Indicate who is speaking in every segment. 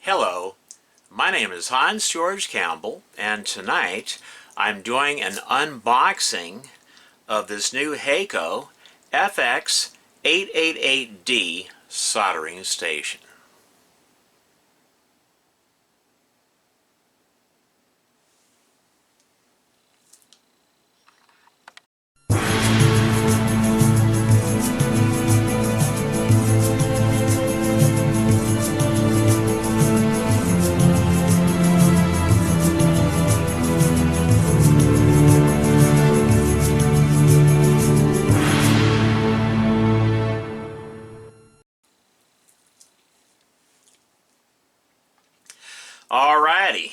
Speaker 1: Hello, my name is Hans George Campbell, and tonight I'm doing an unboxing of this new Hakko FX-888D soldering station. Alrighty,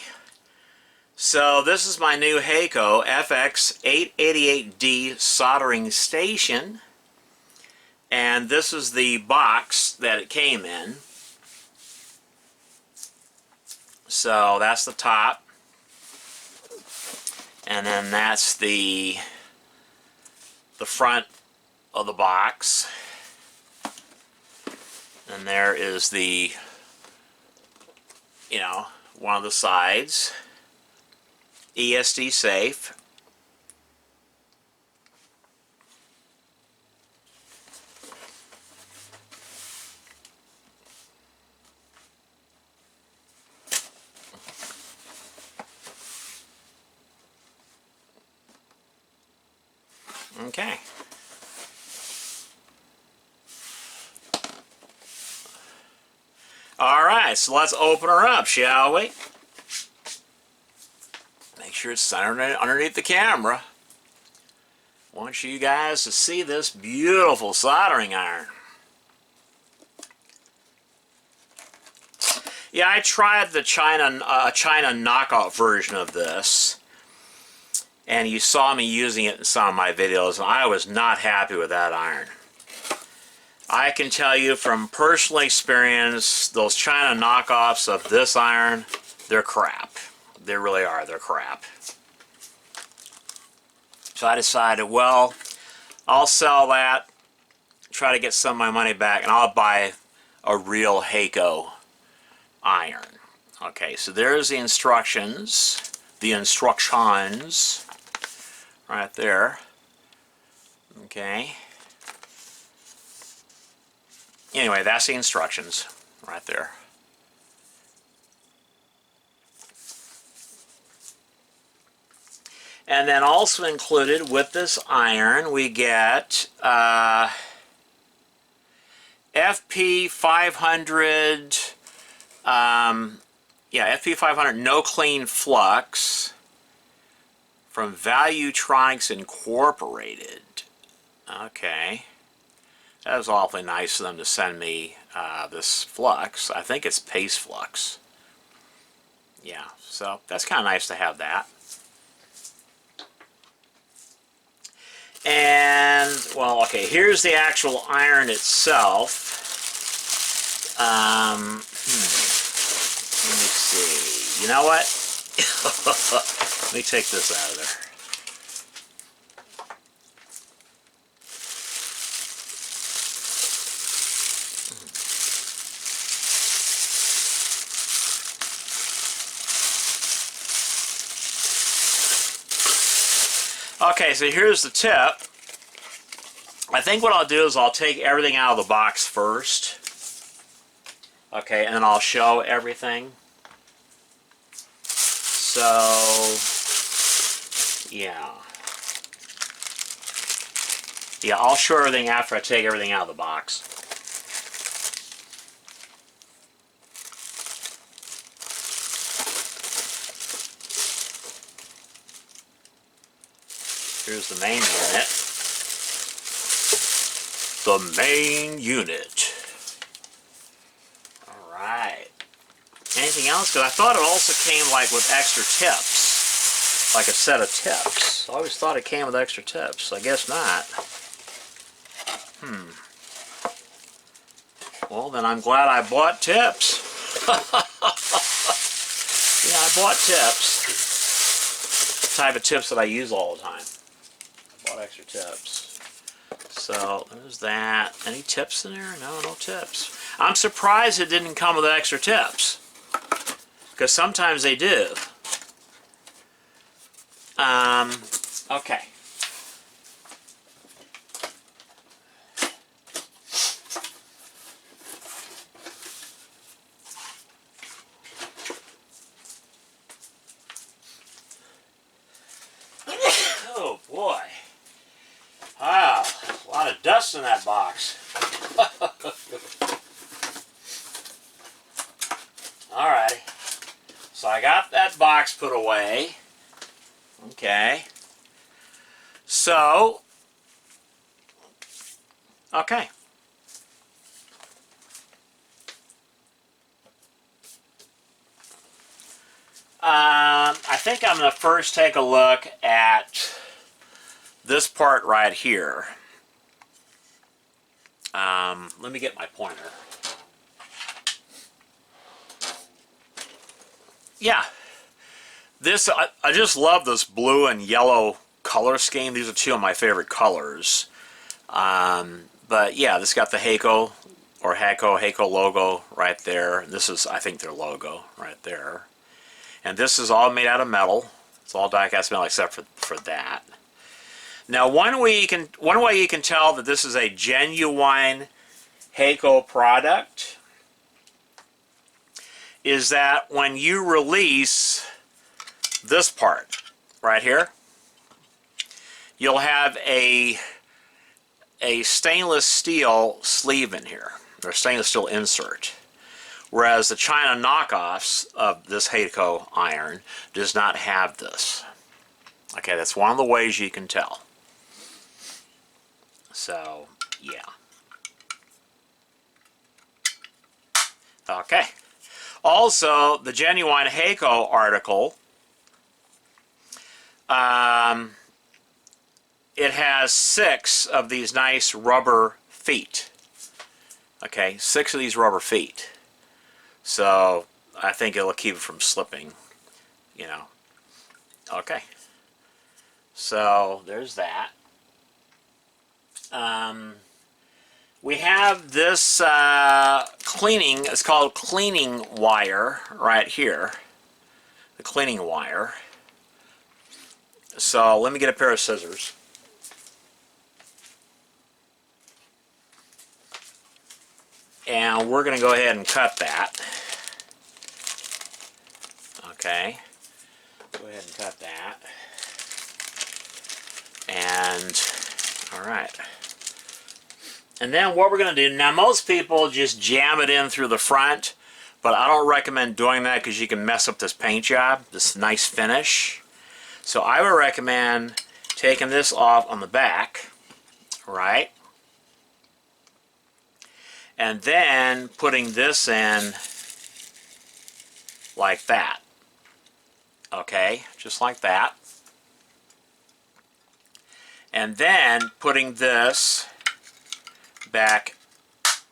Speaker 1: so this is my new Hakko FX-888D soldering station, and this is the box that it came in. So that's the top, and then that's the front of the box, and there is the, one of the sides, ESD safe. Okay. Alright, so let's open her up, shall we? Make sure it's underneath the camera. I want you guys to see this beautiful soldering iron. Yeah, I tried the China knockout version of this, and you saw me using it in some of my videos, and I was not happy with that iron. I can tell you from personal experience, those China knockoffs of this iron, they're crap. They really are. They're crap. So I decided, well, I'll sell that, try to get some of my money back, and I'll buy a real Hakko iron. Okay, so there's the instructions. The instructions right there. Okay. Anyway, that's the instructions right there. And then also included with this iron, we get FP-500, FP-500 no clean flux from Valuetronics Incorporated. Okay. That was awfully nice of them to send me this flux. I think it's paste flux. Yeah, so that's kind of nice to have that. And, well, okay, here's the actual iron itself. Let me see. You know what? Let me take this out of there. Okay, so here's the tip. I think what I'll do is I'll take everything out of the box first. Okay, and then I'll show everything. So, yeah. Yeah, I'll show everything after I take everything out of the box. Here's the main unit. The main unit. Alright. Anything else? Because I thought it also came like with extra tips. Like a set of tips. I always thought it came with extra tips. I guess not. Well, then I'm glad I bought tips. Yeah, I bought tips. The type of tips that I use all the time. Bought extra tips. So there's that. Any tips in there? No, no tips. I'm surprised it didn't come with extra tips. because sometimes they do. Okay. Oh boy. Wow, a lot of dust in that box. Alrighty. So I got that box put away. Okay. So, okay. I think I'm going to first take a look at this part right here. Let me get my pointer. Yeah. This, I just love this blue and yellow color scheme. These are two of my favorite colors. But yeah, this got the Hakko or Hakko logo right there. This is, I think, their logo right there. And this is all made out of metal. It's all die-cast metal except for that. Now, one way you can tell that this is a genuine Hakko product is that when you release this part right here, you'll have a stainless steel sleeve in here, or stainless steel insert. Whereas the China knockoffs of this Hakko iron does not have this. Okay, that's one of the ways you can tell. So, yeah. Okay. Also, the genuine Hakko article, it has 6 of these nice rubber feet. Okay, 6 of these rubber feet. So, I think it'll keep it from slipping, you know. Okay. So, there's that. We have this cleaning, it's called cleaning wire right here. The cleaning wire. So, let me get a pair of scissors. And we're going to go ahead and cut that. Okay. Go ahead and cut that. And, alright. And then what we're going to do, now most people just jam it in through the front, but I don't recommend doing that because you can mess up this paint job, this nice finish. So I would recommend taking this off on the back, right? And then putting this in like that. Okay, just like that. And then putting this back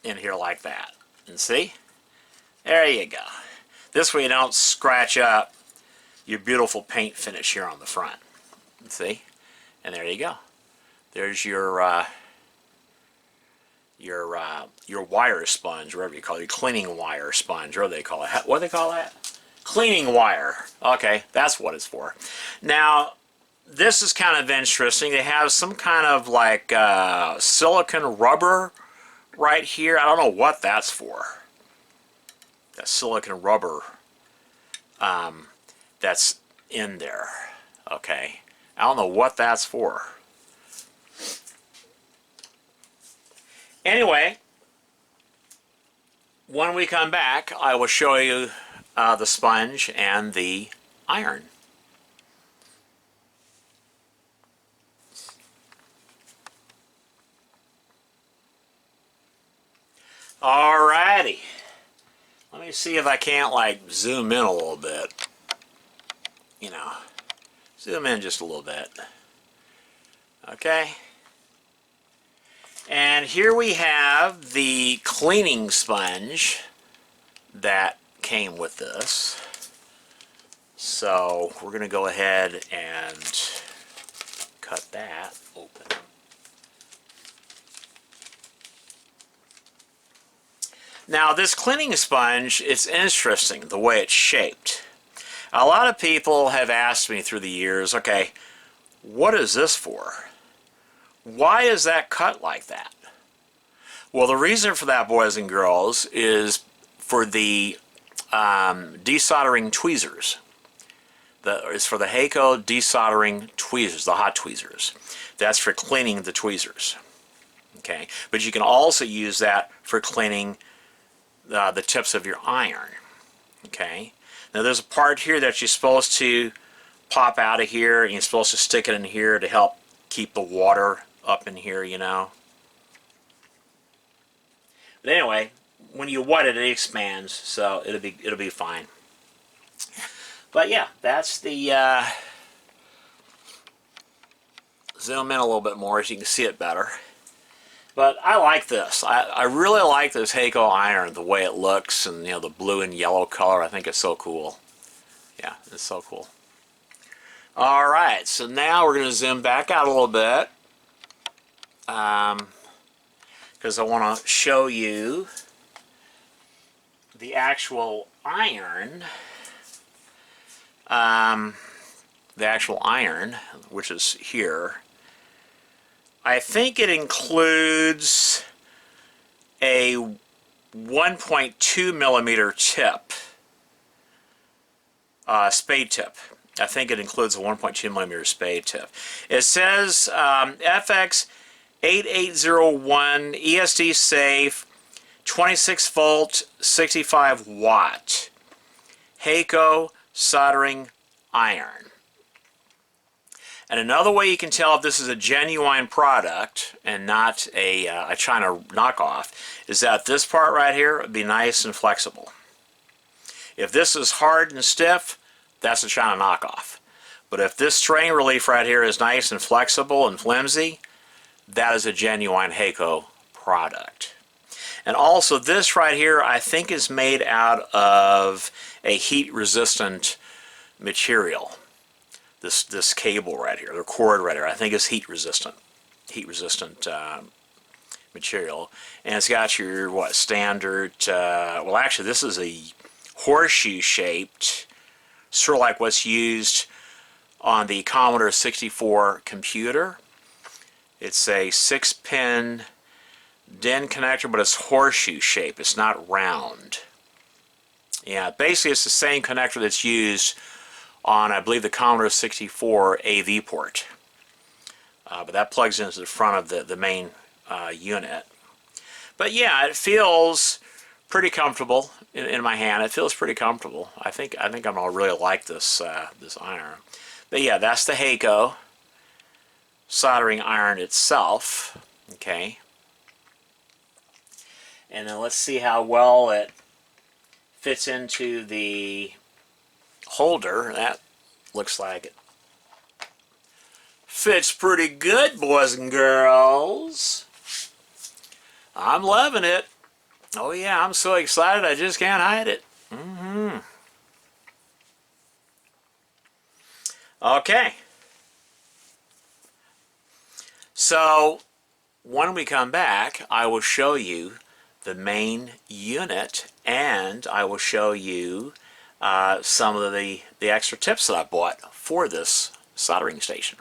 Speaker 1: in here like that. And see? There you go. This way you don't scratch up your beautiful paint finish here on the front. See? And there you go. There's your wire sponge, whatever you call it, your cleaning wire sponge, or they call it. What do they call that? Cleaning wire. Okay, that's what it's for. Now, this is kind of interesting. They have some kind of like silicone rubber right here. I don't know what that's for. That silicone rubber that's in there. Okay, I don't know what that's for. Anyway, when we come back, I will show you the sponge and the iron. Alrighty. Let me see if I can't like zoom in a little bit. You know, zoom in just a little bit. Okay. And here we have the cleaning sponge that came with this. So we're going to go ahead and cut that open. Now this cleaning sponge, it's interesting the way it's shaped. A lot of people have asked me through the years, okay, what is this for? Why is that cut like that? Well, the reason for that, boys and girls, is for the desoldering tweezers. It's for the Hakko desoldering tweezers, the hot tweezers. That's for cleaning the tweezers. Okay, but you can also use that for cleaning the tips of your iron. Okay, now there's a part here that you're supposed to pop out of here, and you're supposed to stick it in here to help keep the water up in here, you know. But anyway, when you wet it, it expands, so it'll be fine. But yeah, that's the zoom in a little bit more so you can see it better. But I like this. I really like this Hakko iron, the way it looks, and you know, the blue and yellow color. I think it's so cool. Yeah, it's so cool. All right, so now we're going to zoom back out a little bit because I want to show you the actual iron. The actual iron, which is here. I think it includes a 1.2 millimeter tip, spade tip. I think it includes a 1.2 millimeter spade tip. It says FX-8801 ESD safe, 26 volt, 65 watt, Hakko soldering iron. And another way you can tell if this is a genuine product and not a China knockoff is that this part right here would be nice and flexible. If this is hard and stiff, that's a China knockoff. But if this strain relief right here is nice and flexible and flimsy, that is a genuine Hakko product. And also this right here I think is made out of a heat-resistant material. This cable right here, the cord right here, I think is heat-resistant material. And it's got your, what, standard, well actually this is a horseshoe-shaped, sort of like what's used on the Commodore 64 computer. It's a 6-pin DIN connector, but it's horseshoe shape. It's not round. Yeah, basically it's the same connector that's used on, I believe, the Commodore 64 AV port. But that plugs into the front of the main unit. But yeah, it feels pretty comfortable in my hand. It feels pretty comfortable. I think I'm gonna really like this this iron. But yeah, that's the Hakko soldering iron itself. Okay. And then let's see how well it fits into the holder. That looks like it fits pretty good, boys and girls. I'm loving it. Oh yeah, I'm so excited I just can't hide it. Okay. So when we come back, I will show you the main unit, and I will show you some of the extra tips that I bought for this soldering station.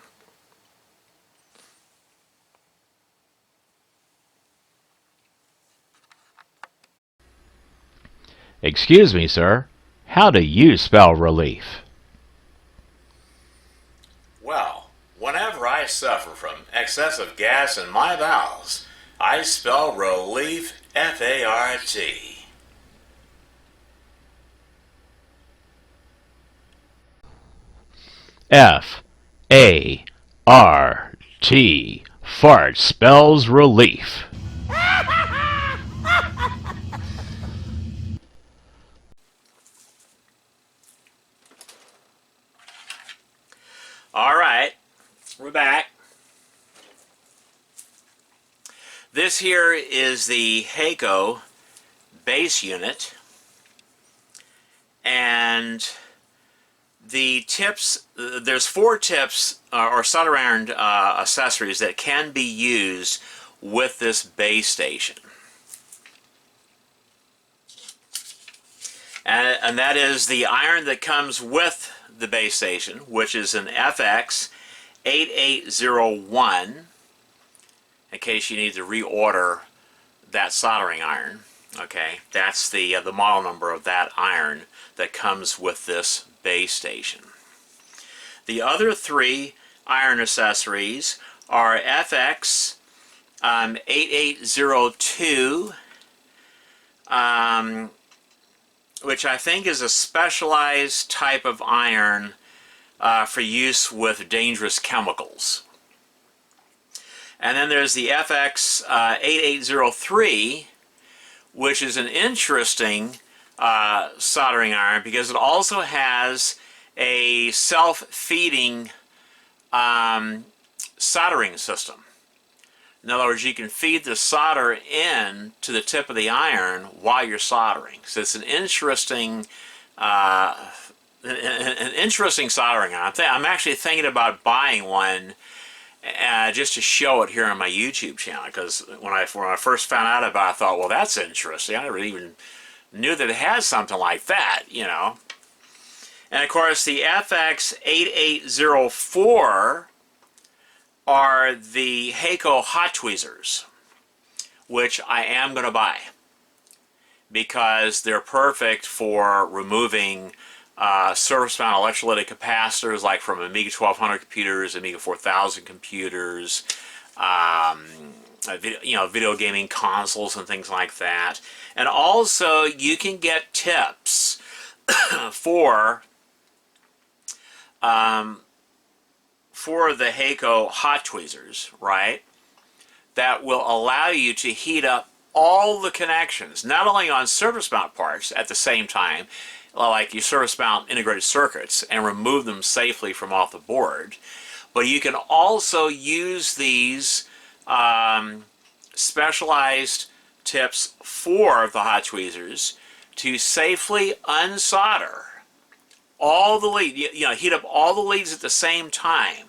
Speaker 2: Excuse me, sir. How do you spell relief?
Speaker 1: Well, whenever I suffer from excessive gas in my bowels, I spell relief F-A-R-T.
Speaker 2: F-A-R-T. Fart spells relief.
Speaker 1: Alright, we're back. This here is the Hakko base unit, and the tips, there's 4 tips or solder iron accessories that can be used with this base station. and that is the iron that comes with the base station, which is an FX-8801, in case you need to reorder that soldering iron. Okay, that's the model number of that iron that comes with this base station. The other three iron accessories are FX-8802, which I think is a specialized type of iron for use with dangerous chemicals. And then there's the FX-8803, which is an interesting soldering iron because it also has a self-feeding soldering system. In other words, you can feed the solder in to the tip of the iron while you're soldering. So it's an interesting soldering iron. I'm actually thinking about buying one just to show it here on my YouTube channel, because when I first found out about it, I thought, well, that's interesting. I never even knew that it has something like that, you know. And of course, the FX-8804 are the Hakko hot tweezers, which I am going to buy because they're perfect for removing surface-mount electrolytic capacitors, like from Amiga 1200 computers, Amiga 4000 computers, video gaming consoles and things like that. And also, you can get tips for the Hakko hot tweezers, right, that will allow you to heat up all the connections, not only on surface mount parts at the same time, like your surface mount integrated circuits, and remove them safely from off the board, but you can also use these specialized tips for the hot tweezers to safely unsolder all the leads, heat up all the leads at the same time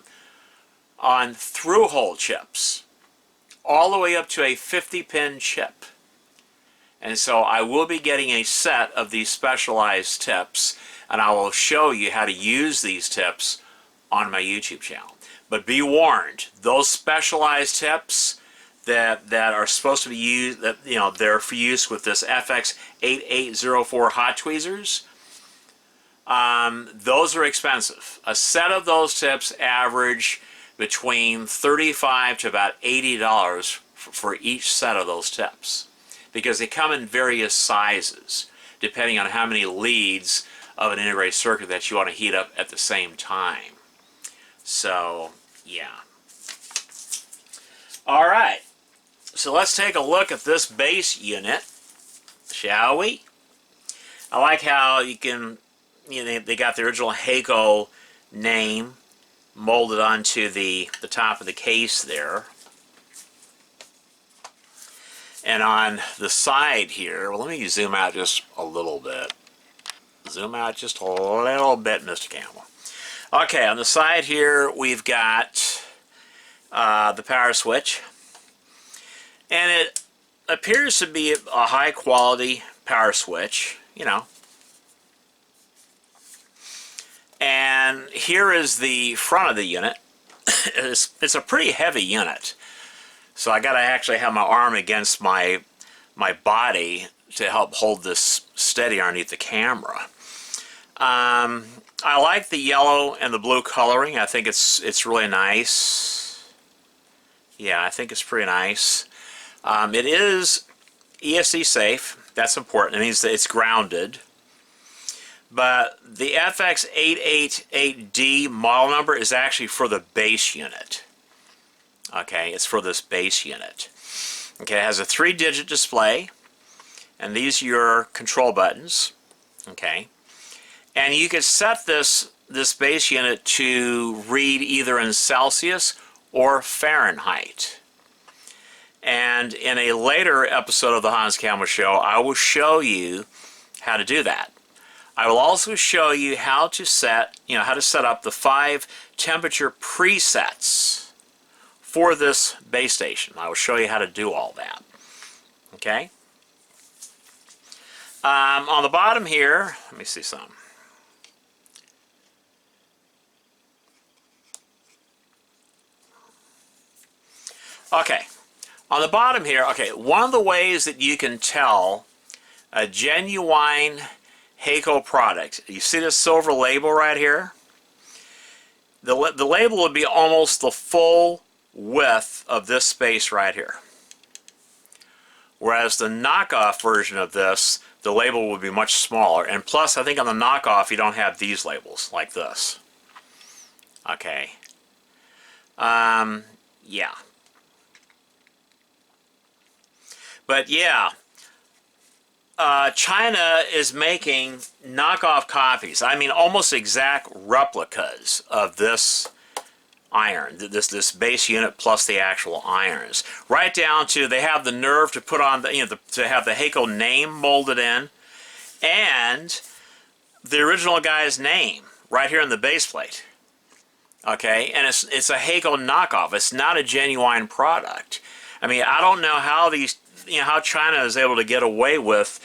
Speaker 1: on through-hole chips, all the way up to a 50-pin chip. And so I will be getting a set of these specialized tips, and I will show you how to use these tips on my YouTube channel. But be warned, those specialized tips that are supposed to be used, they're for use with this FX-8804 hot tweezers, those are expensive. A set of those tips average between $35 to about $80 for each set of those tips, because they come in various sizes depending on how many leads of an integrated circuit that you want to heat up at the same time. So, yeah. Alright, so let's take a look at this base unit, shall we? I like how you can, they got the original Hakko name molded onto the top of the case there. And on the side here, well, let me zoom out just a little bit. Zoom out just a little bit, Mr. Campbell. Okay, on the side here, we've got the power switch. And it appears to be a high-quality power switch, And here is the front of the unit. It's a pretty heavy unit. So I got to actually have my arm against my body to help hold this steady underneath the camera. I like the yellow and the blue coloring. I think it's really nice. Yeah, I think it's pretty nice. It is ESC safe. That's important. It means that it's grounded. But the FX-888D model number is actually for the base unit. Okay, it's for this base unit. Okay, it has a 3-digit display, and these are your control buttons. Okay, and you can set this base unit to read either in Celsius or Fahrenheit. And in a later episode of the Hans Campbell Show, I will show you how to do that. I will also show you how to set up the 5 temperature presets for this base station. I will show you how to do all that. Okay? On the bottom here, let me see some. Okay, on the bottom here, okay, one of the ways that you can tell a genuine Hakko product, you see this silver label right here? The label would be almost the full width of this space right here. Whereas the knockoff version of this, the label would be much smaller. And plus, I think on the knockoff, you don't have these labels like this. Okay. Yeah. But yeah, China is making knockoff copies. I mean, almost exact replicas of this iron, this base unit plus the actual irons. Right down to they have the nerve to put on the to have the Hakko name molded in, and the original guy's name right here in the base plate. Okay, and it's a Hakko knockoff. It's not a genuine product. I mean, I don't know how how China is able to get away with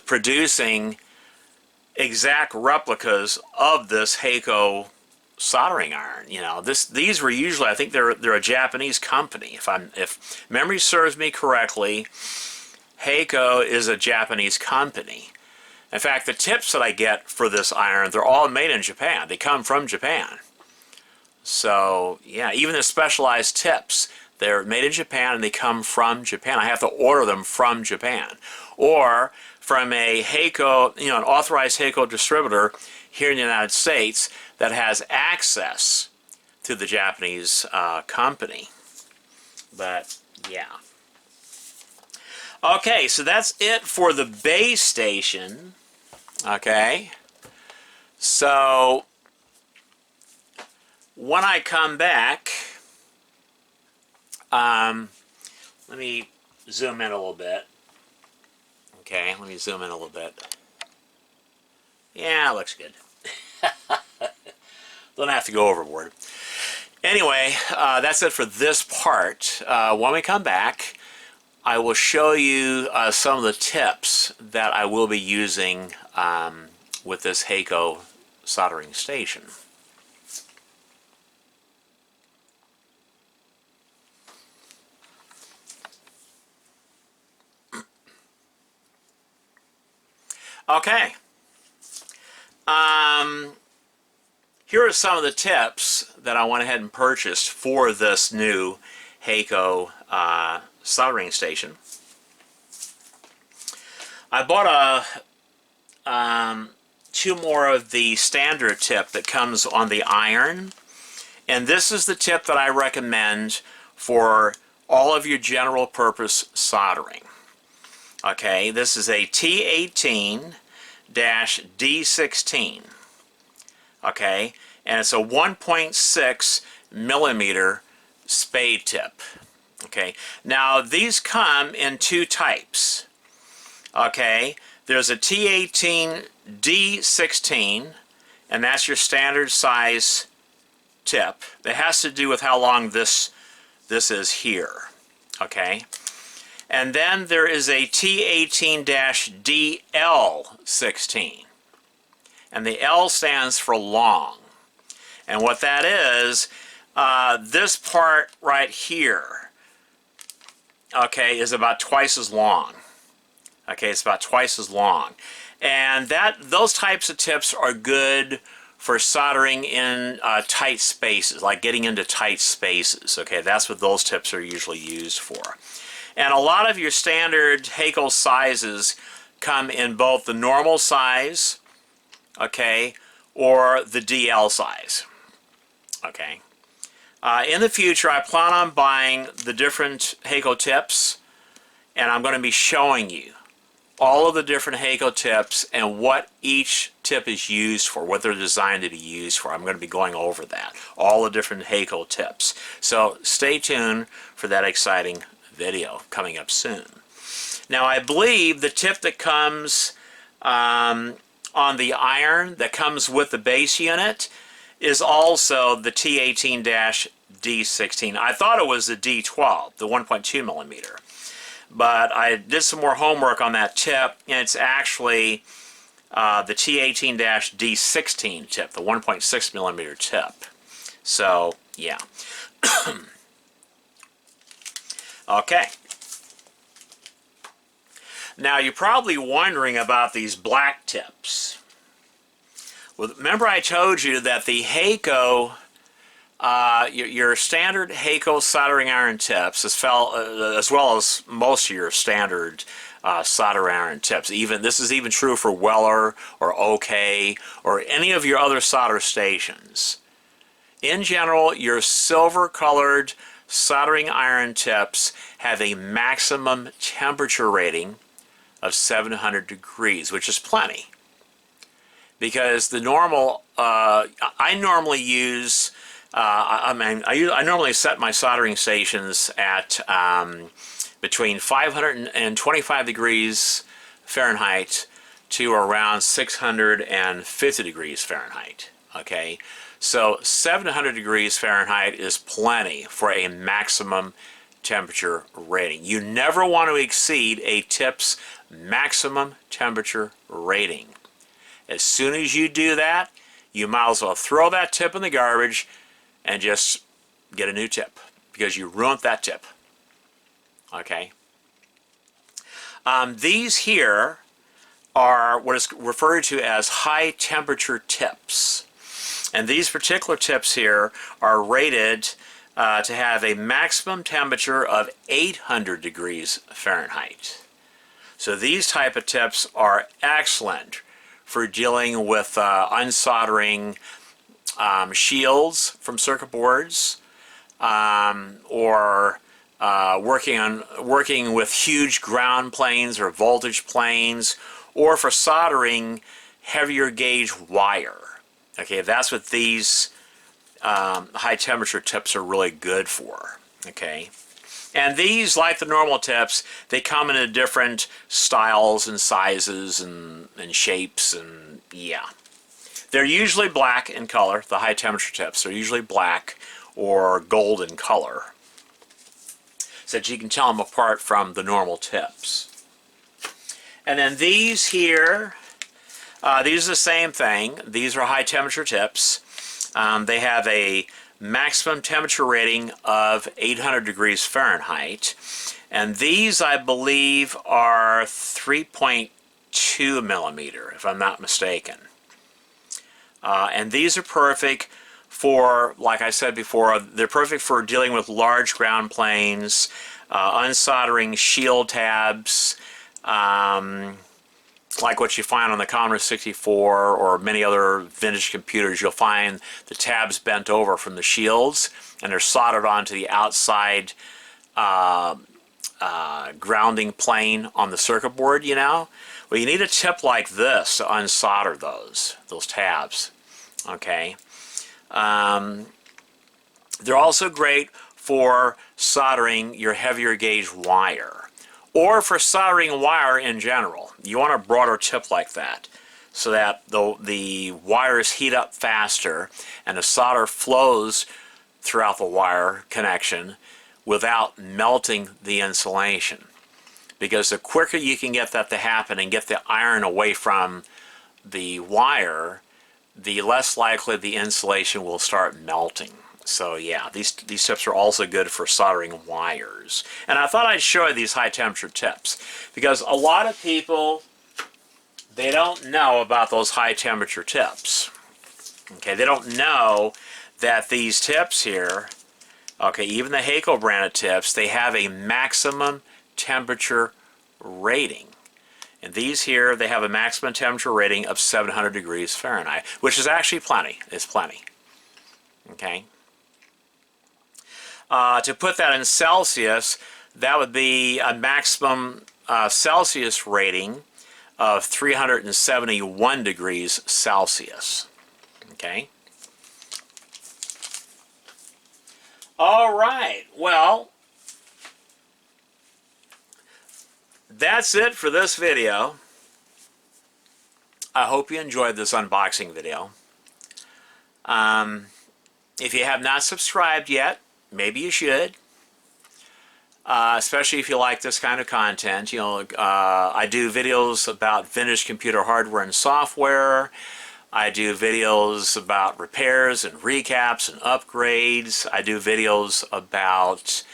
Speaker 1: producing exact replicas of this Hakko soldering iron. These were usually, I think they're a Japanese company. If memory serves me correctly, Hakko is a Japanese company. In fact, the tips that I get for this iron, they're all made in Japan. They come from Japan. So yeah, even the specialized tips, they're made in Japan and they come from Japan. I have to order them from Japan or from a Hakko, an authorized Hakko distributor here in the United States that has access to the Japanese company. But yeah. Okay, so that's it for the base station. Okay. So when I come back, let me zoom in a little bit. Okay, let me zoom in a little bit. Yeah, it looks good. Don't have to go overboard. Anyway, that's it for this part. When we come back, I will show you some of the tips that I will be using with this Hakko soldering station. Okay. Here are some of the tips that I went ahead and purchased for this new Hakko soldering station. I bought two more of the standard tip that comes on the iron, and this is the tip that I recommend for all of your general purpose soldering. Okay, this is a T18-D16. Okay, and it's a 1.6 millimeter spade tip. Okay, now these come in two types. Okay, there's a T18-D16, and that's your standard size tip. It has to do with how long this is here. Okay. And then there is a T18-DL16. And the L stands for long. And what that is, this part right here, okay, is about twice as long. Okay, it's about twice as long. And those types of tips are good for soldering in tight spaces, like getting into tight spaces. Okay, that's what those tips are usually used for. And a lot of your standard Hakko sizes come in both the normal size, okay, or the DL size, okay. In the future, I plan on buying the different Hakko tips, and I'm going to be showing you all of the different Hakko tips and what each tip is used for, what they're designed to be used for. I'm going to be going over that, all the different Hakko tips. So stay tuned for that exciting video coming up soon. Now, I believe the tip that comes on the iron that comes with the base unit is also the T18-D16. I thought it was the D12, the 1.2 millimeter. but I did some more homework on that tip, and it's actually the T18-D16 tip, the 1.6 millimeter tip. So, yeah. Okay. Now, you're probably wondering about these black tips. Well, remember I told you that the Hakko, your standard Hakko soldering iron tips, as well as most of your standard soldering iron tips. This is even true for Weller or OK or any of your other solder stations. In general, your silver-colored soldering iron tips have a maximum temperature rating of 700 degrees, which is plenty. Because the normal, I normally use, I normally set my soldering stations at between 525 degrees Fahrenheit to around 650 degrees Fahrenheit. Okay, so 700 degrees Fahrenheit is plenty for a maximum temperature rating. You never want to exceed a tip's maximum temperature rating. As soon as you do that, you might as well throw that tip in the garbage and just get a new tip, because you ruined that tip. Okay. These here are what is referred to as high temperature tips. And these particular tips here are rated to have a maximum temperature of 800 degrees Fahrenheit. So these type of tips are excellent for dealing with unsoldering shields from circuit boards, or working with huge ground planes or voltage planes, or for soldering heavier gauge wire. Okay, that's what these high temperature tips are really good for. Okay, and these, like the normal tips, they come in different styles and sizes and shapes, and yeah. They're usually black in color. The high temperature tips are usually black or gold in color, so that you can tell them apart from the normal tips. And then these here, these are the same thing. These are high temperature tips. They have a maximum temperature rating of 800 degrees Fahrenheit. And these, I believe, are 3.2 millimeter, if I'm not mistaken. And these are perfect for, like I said before, they're perfect for dealing with large ground planes, unsoldering shield tabs, like what you find on the Commodore 64 or many other vintage computers. You'll find the tabs bent over from the shields, and they're soldered onto the outside grounding plane on the circuit board, you know. Well, you need a tip like this to unsolder those tabs. Okay. They're also great for soldering your heavier gauge wire, or for soldering wire in general. You want a broader tip like that, so that the wires heat up faster and the solder flows throughout the wire connection without melting the insulation. Because the quicker you can get that to happen and get the iron away from the wire, the less likely the insulation will start melting. So yeah, these tips are also good for soldering wires. And I thought I'd show you these high temperature tips, because a lot of people, they don't know about those high temperature tips. Okay, they don't know that these tips here, okay, even the Hakko branded tips, they have a maximum temperature rating. And these here, they have a maximum temperature rating of 700 degrees Fahrenheit, which is actually plenty. It's plenty. Okay. To put that in Celsius, that would be a maximum Celsius rating of 371 degrees Celsius. Okay. All right. Well, that's it for this video. I hope you enjoyed this unboxing video. If you have not subscribed yet, maybe you should. especially if you like this kind of content. You know, I do videos about vintage computer hardware and software. I do videos about repairs and recaps and upgrades. I do videos about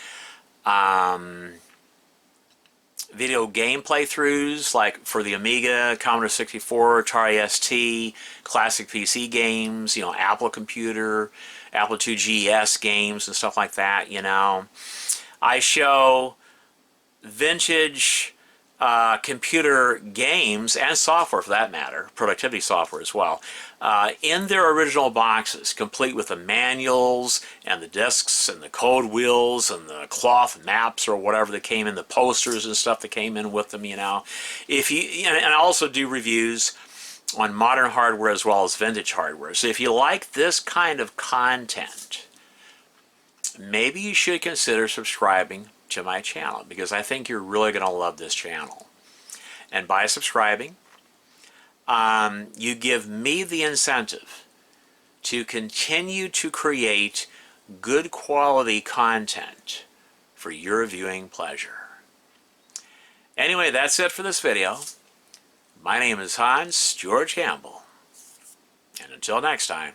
Speaker 1: video game playthroughs, like for the Amiga, Commodore 64, Atari ST, classic PC games, you know, Apple computer, Apple IIgs games and stuff like that, you know. I show vintage computer games and software, for that matter, productivity software as well, in their original boxes, complete with the manuals and the discs and the code wheels and the cloth maps or whatever that came in, the posters and stuff that came in with them, you know. If you, and I also do reviews on modern hardware as well as vintage hardware. So if you like this kind of content, maybe you should consider subscribing to my channel, because I think you're really going to love this channel. And by subscribing, you give me the incentive to continue to create good quality content for your viewing pleasure. Anyway, that's it for this video. My name is Hans George Campbell, and until next time,